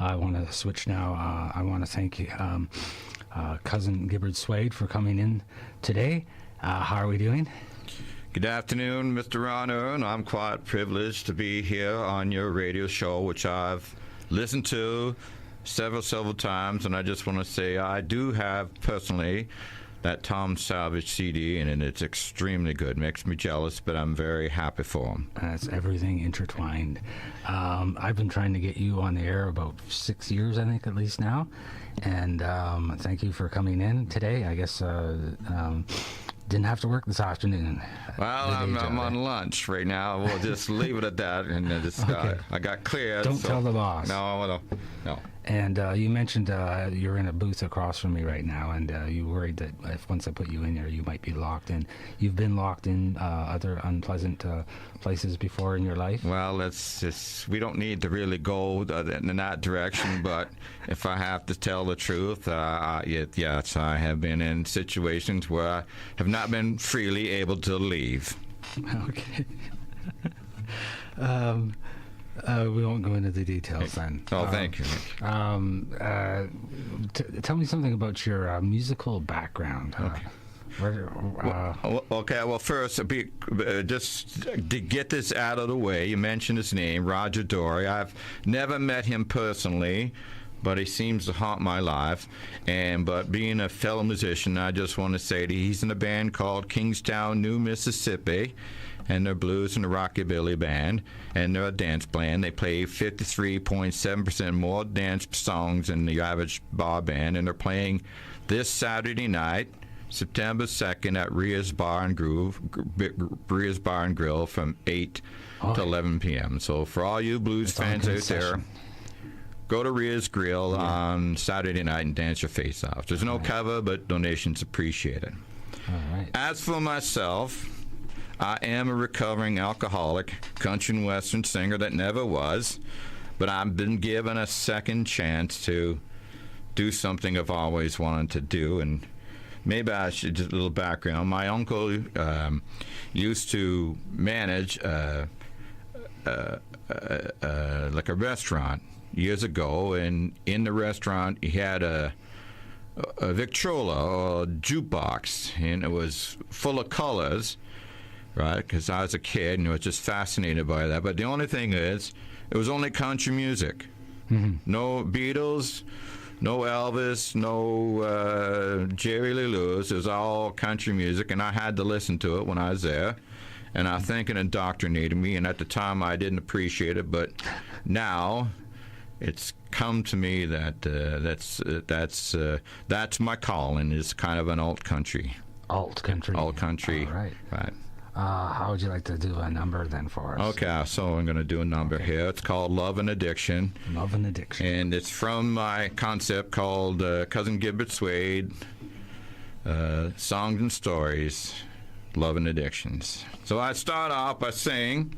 I want to switch now. I want to thank you, cousin Gibbard Suede, for coming in today. How are we doing? Good afternoon, Mr. Ronner, and I'm quite privileged to be here on your radio show, which I've listened to several times, and I just want to say I do have personally that Tom Savage CD, and it's extremely good. Makes me jealous, but I'm very happy for him. That's everything intertwined. I've been trying to get you on the air about 6 years, I think, at least now, and thank you for coming in today. I guess didn't have to work this afternoon. Well, I'm on lunch right now. We'll just leave it at that, and just Okay. I got cleared. Don't tell the boss. No. And you mentioned you're in a booth across from me right now, and you worried that if once I put you in there, you might be locked in. You've been locked in other unpleasant places before in your life? Well, we don't need to really go in that direction, but if I have to tell the truth, yes, I have been in situations where I have not been freely able to leave. Okay. We won't go into the details then. Oh, thank you. Tell me something about your musical background. Okay. Well, first, just to get this out of the way, you mentioned his name, Roger Dory. I've never met him personally, but he seems to haunt my life. But being a fellow musician, I just want to say that he's in a band called Kingstown, New Mississippi, and they're blues and a rockabilly band, and they're a dance band. They play 53.7% more dance songs than the average bar band, and they're playing this Saturday night, September 2nd, at Ria's Bar and Grill from 8 to 11 p.m. So for all you blues fans out there, go to Ria's Grill on Saturday night and dance your face off. There's no cover, but donations appreciated. All right. As for myself, I am a recovering alcoholic, country and western singer that never was, but I've been given a second chance to do something I've always wanted to do, and maybe I should just a little background. My uncle used to manage like a restaurant years ago, and in the restaurant he had a Victrola or a jukebox, and it was full of colors. Right, because I was a kid and I was just fascinated by that. But the only thing is, it was only country music. Mm-hmm. No Beatles, no Elvis, no Jerry Lee Lewis. It was all country music, and I had to listen to it when I was there. And I think it indoctrinated me, and at the time I didn't appreciate it, but now it's come to me that that's my calling, is kind of an alt country. Alt country. Alt country. All right. Right. How would you like to do a number then for us? Okay, so I'm going to do a number here. It's called Love and Addiction. Love and Addiction. And it's from my concept called Cousin Gibbard Suede, Songs and Stories, Love and Addictions. So I start off by saying,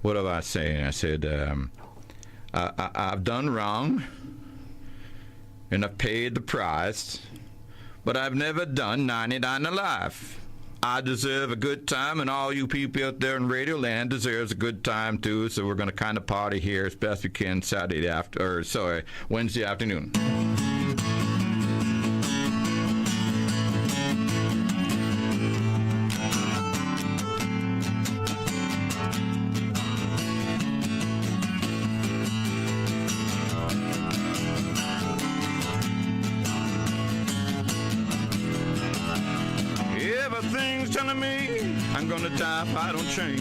what have I saying? I said, I've done wrong, and I've paid the price, but I've never done 99 alive. I deserve a good time, and all you people out there in Radio Land deserves a good time too. So we're going to kind of party here as best we can Wednesday afternoon. Everything's telling me I'm gonna die if I don't change.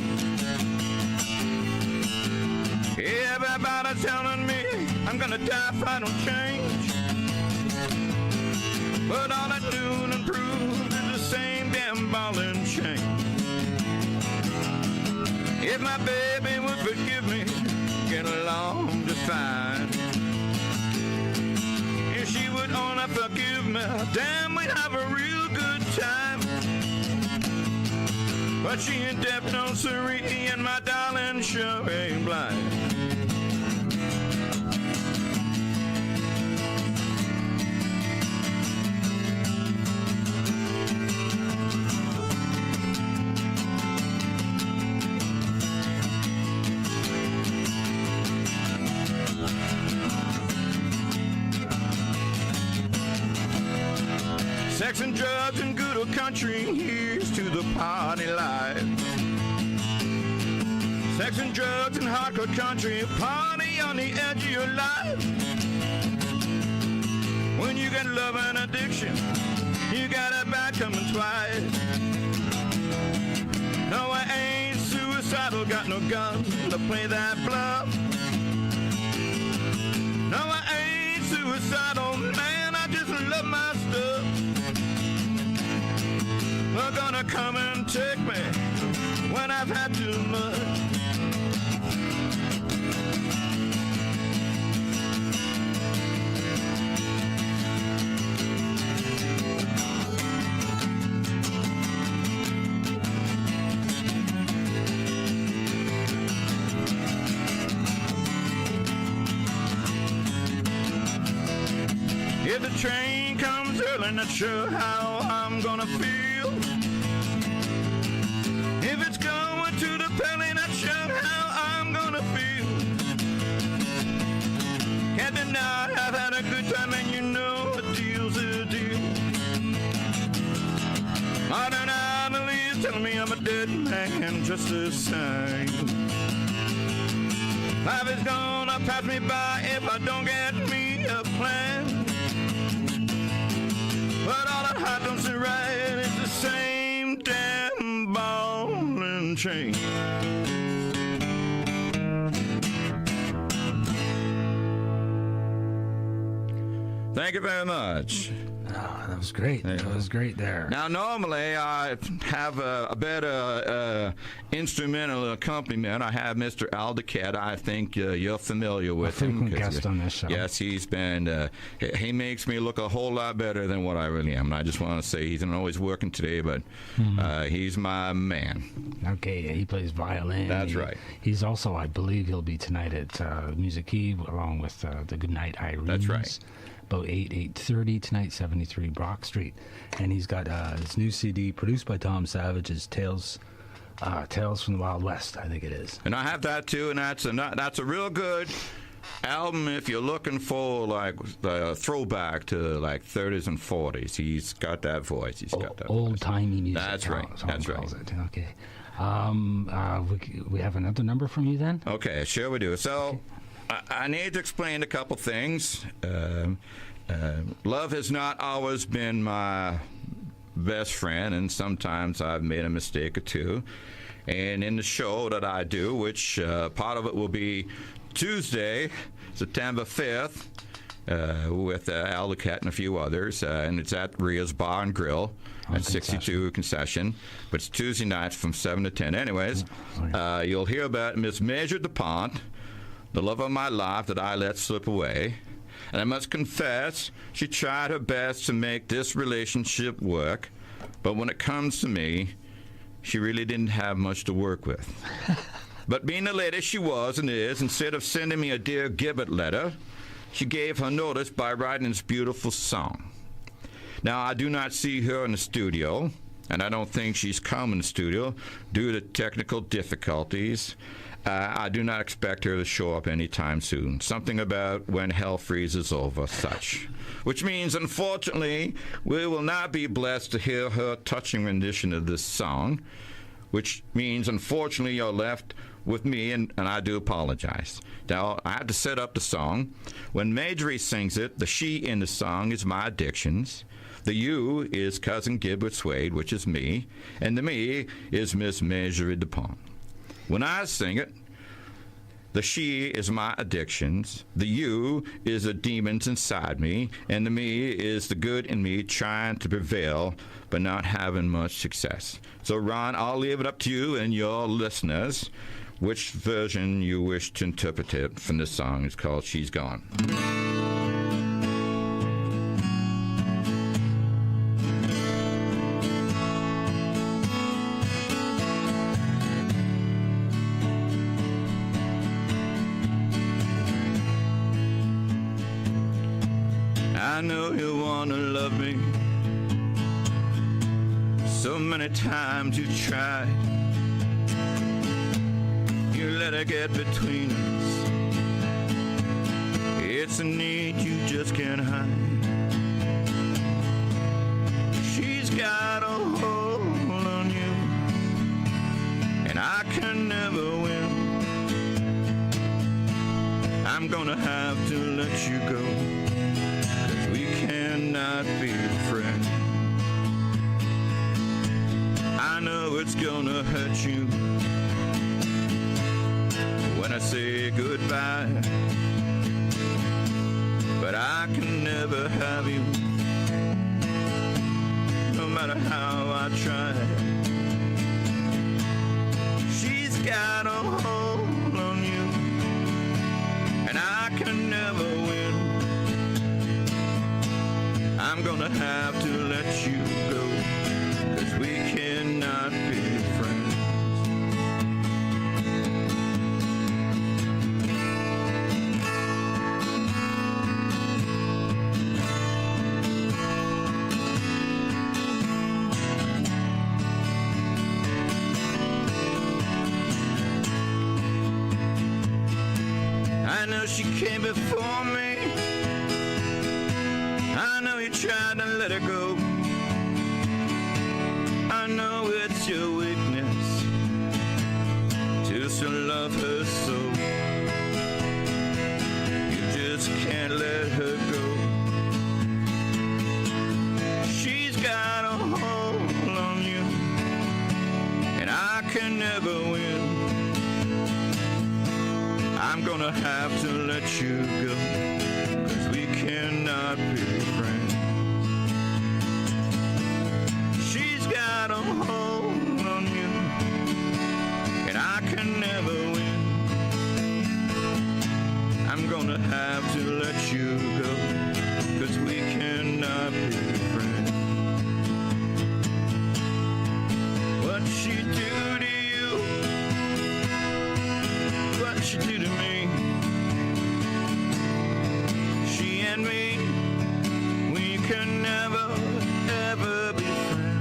Everybody's telling me I'm gonna die if I don't change. But all I do and prove is the same damn ball and chain. If my baby would forgive me, get along just fine. If she would only forgive me, damn, we'd have a real good time. But she ain't deaf, no siree, and my darling sure ain't blind. Sex and drugs and good old country, here's to the party life. Sex and drugs and hardcore country, party on the edge of your life. When you get love and addiction, you got it back coming twice. No, I ain't suicidal, got no gun to play that bluff. No, I ain't suicidal, man, I just love my stuff. They're gonna come and take me when I've had too much. If the train comes early, not sure how I'm gonna feel. If it's going to the belly, not sure how I'm gonna feel. Can't deny I've had a good time, and you know a deal's a deal. Modern Adelie's telling me I'm a dead man just the same. Life is gonna pass me by if I don't get me a plan. But all that happens to right is the same damn ball and chain. Thank you very much. Oh, that was great. That was great there. Now, normally I have a better instrumental accompaniment. I have Mr. Al DeCat. I think you're familiar with him. Frequent guest on this show. Yes, he's been. He makes me look a whole lot better than what I really am. And I just want to say he's not always working today, but he's my man. Okay, yeah, he plays violin. That's right. He's also, I believe, he'll be tonight at Music Key along with the Goodnight Irene. That's right. About 8:30 tonight, 73 Brock Street. And he's got his new CD produced by Tom Savage, is Tales from the Wild West, I think it is. And I have that too, and that's a real good album if you're looking for like the throwback to like 30s and 40s. He's got that voice. He's got that old-timey music. That's right. That's right. It. Okay. We have another number from you then? Okay, sure we do. So I need to explain a couple things. Love has not always been my best friend, and sometimes I've made a mistake or two. And in the show that I do, which part of it will be Tuesday, September 5th, with Al DeCat and a few others, and it's at Ria's Bar and Grill at 62 Concession, but it's Tuesday nights from 7 to 10. Anyways, you'll hear about Miss Major DuPont, the love of my life that I let slip away. And I must confess, she tried her best to make this relationship work, but when it comes to me, she really didn't have much to work with. But being the lady she was and is, instead of sending me a Dear Gibbard letter, she gave her notice by writing this beautiful song. Now, I do not see her in the studio, and I don't think she's come in the studio due to technical difficulties. I do not expect her to show up anytime soon. Something about when hell freezes over, such. Which means, unfortunately, we will not be blessed to hear her touching rendition of this song, which means, unfortunately, you're left with me, and I do apologize. Now, I had to set up the song. When Marjorie sings it, the she in the song is my addictions. The you is Cousin Gibbard Suede, which is me, and the me is Miss Marjorie DuPont. When I sing it, the she is my addictions, the you is the demons inside me, and the me is the good in me trying to prevail but not having much success. So, Ron, I'll leave it up to you and your listeners which version you wish to interpret it from this song. It's called She's Gone. I know you want to love me. So many times you tried. You let it get between us. It's a need you just can't hide. got a hold on you, and I can never win. I'm gonna have to let you go, 'cause we cannot be friends. I know it's gonna hurt you when I say goodbye, but I can never have you, no matter how I try. She's got a hold on you, and I can never win. I'm gonna have to let you go, 'cause we cannot be friends. I know she came before me. I know you tried to let her go. I know it's your weakness to still love her so. You just can't let her go. She's got a hold on you, and I can never win. I'm gonna have to let you go, 'cause we cannot be friends. She's got a hold on you, and I can never win. I'm gonna have to let you go, 'cause we cannot be friends. What she do to you, what she do to me. She and me, we can never, ever be friends.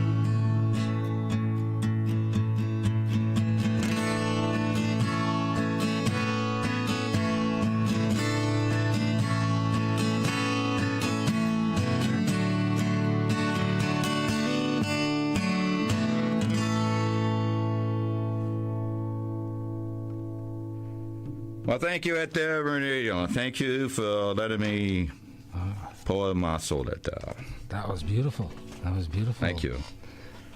Well, thank you out there, Renee. Thank you for letting me pour my soul out there. That was beautiful. That was beautiful. Thank you.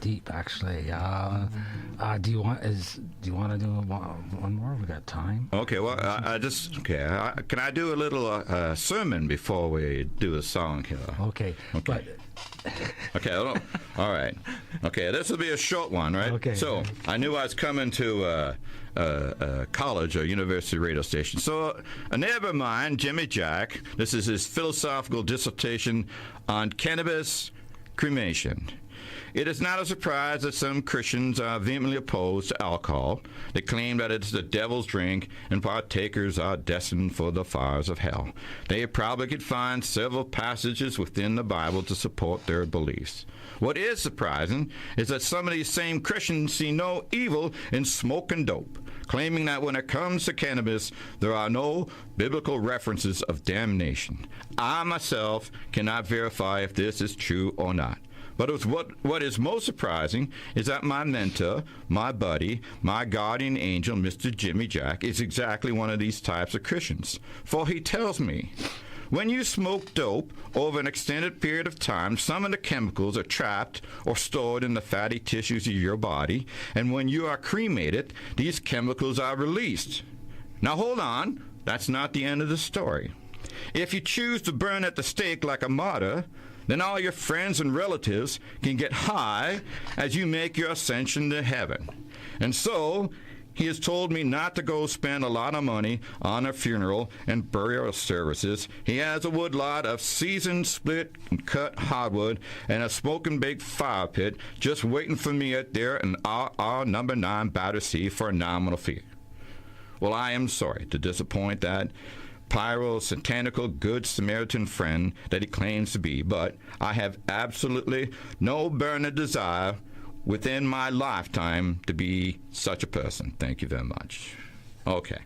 Deep, actually. Do you want to do one more? We got time. Okay. Well, can I do a little sermon before we do a song here? Okay. But okay. All right. Okay. This will be a short one, right? Okay. So I knew I was coming to college or university radio station. So a neighbor of mine, Jimmy Jack, this is his philosophical dissertation on cannabis cremation. It is not a surprise that some Christians are vehemently opposed to alcohol. They claim that it's the devil's drink and partakers are destined for the fires of hell. They probably could find several passages within the Bible to support their beliefs. What is surprising is that some of these same Christians see no evil in smoking dope, claiming that when it comes to cannabis, there are no biblical references of damnation. I myself cannot verify if this is true or not. But what is most surprising is that my mentor, my buddy, my guardian angel, Mr. Jimmy Jack, is exactly one of these types of Christians. For he tells me, when you smoke dope over an extended period of time, some of the chemicals are trapped or stored in the fatty tissues of your body, and when you are cremated, these chemicals are released. Now hold on, that's not the end of the story. If you choose to burn at the stake like a martyr, then all your friends and relatives can get high as you make your ascension to heaven. And so, he has told me not to go spend a lot of money on a funeral and burial services. He has a woodlot of seasoned, split, and cut hardwood and a smoking big fire pit just waiting for me out there in our number 9 Battersea for a nominal fee. Well, I am sorry to disappoint that pyro-satanical good Samaritan friend that he claims to be, but I have absolutely no burning desire within my lifetime to be such a person. Thank you very much. Okay.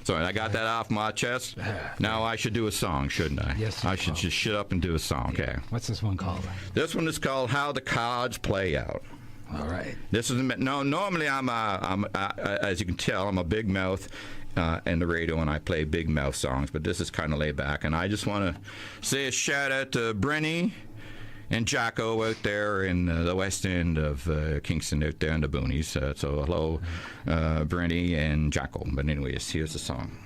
So I got that off my chest. Now I should do a song, shouldn't I? Yes, you I should will. just shut up and do a song. Okay. What's this one called? This one is called "How the Cards Play Out." All right. This is no. Normally, as you can tell, I'm a big mouth in the radio, and I play big mouth songs. But this is kind of laid back, and I just want to say a shout out to Brenny and Jocko out there in the west end of Kingston, out there in the boonies. So hello, Brenny and Jocko. But anyways, here's the song.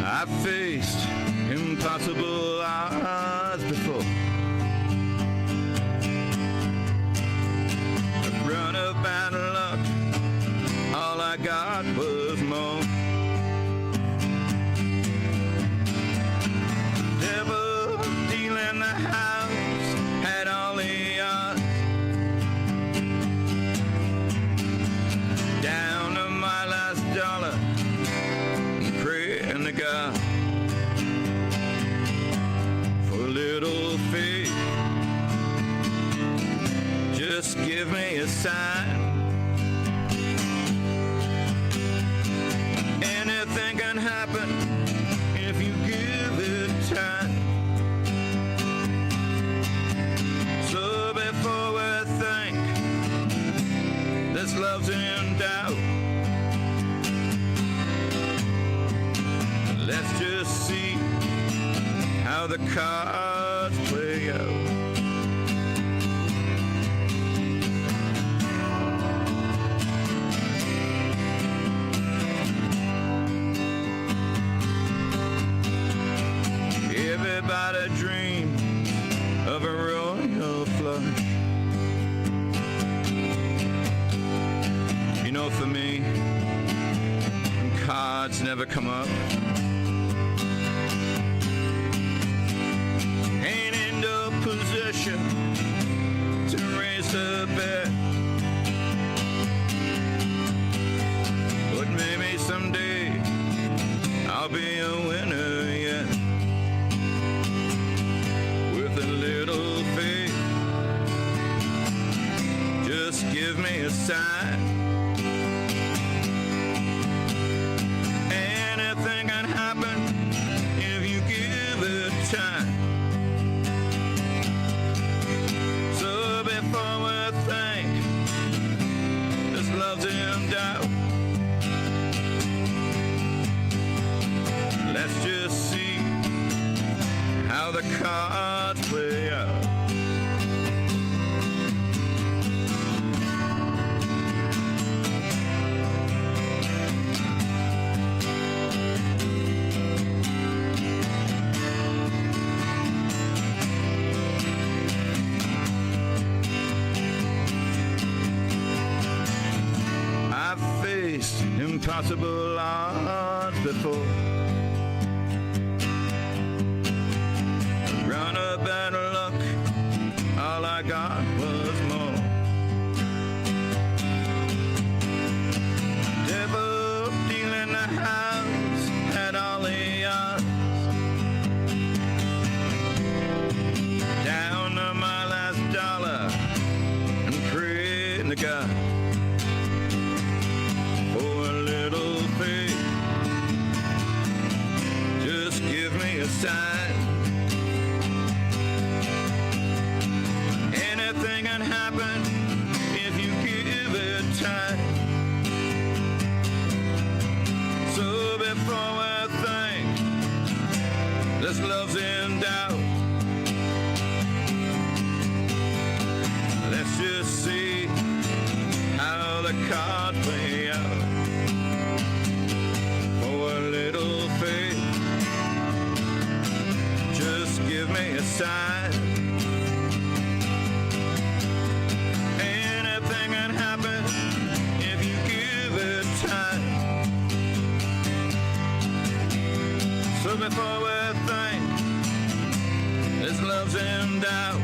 I've faced impossible odds before. I've run of bad luck. All I got was more. Devil dealing the house had all the odds. Down to my last dollar, praying to God for a little faith. Just give me a sign. Anything can happen if you give it time. So before we think this love's in doubt, let's just see how the cards play out. Everybody dreams of a royal flush. You know, for me, cards never come up. Ain't in no position to raise a bet. But maybe someday I'll be a winner yet. With a little faith, just give me a sign. Anything can happen if you give it time. So before we think this love's in doubt, let's just see how the cards play out. I've faced impossible odds before. Run a bad luck, all I got was more. Devil dealing the house had all the odds. Down to my last dollar and praying to God for a little faith. Just give me a sign. Anything can happen if you give it time. So before we think this love's in doubt, let's just see how the cards play out. For a little faith, just give me a sign. Anything can happen if you give it time. So before we think this love's in doubt,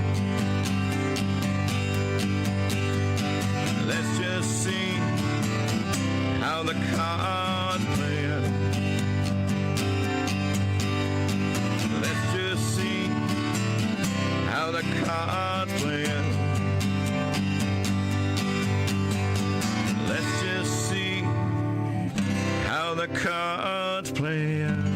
let's just see how the cards play out. Let's just see how the cards the cards play out.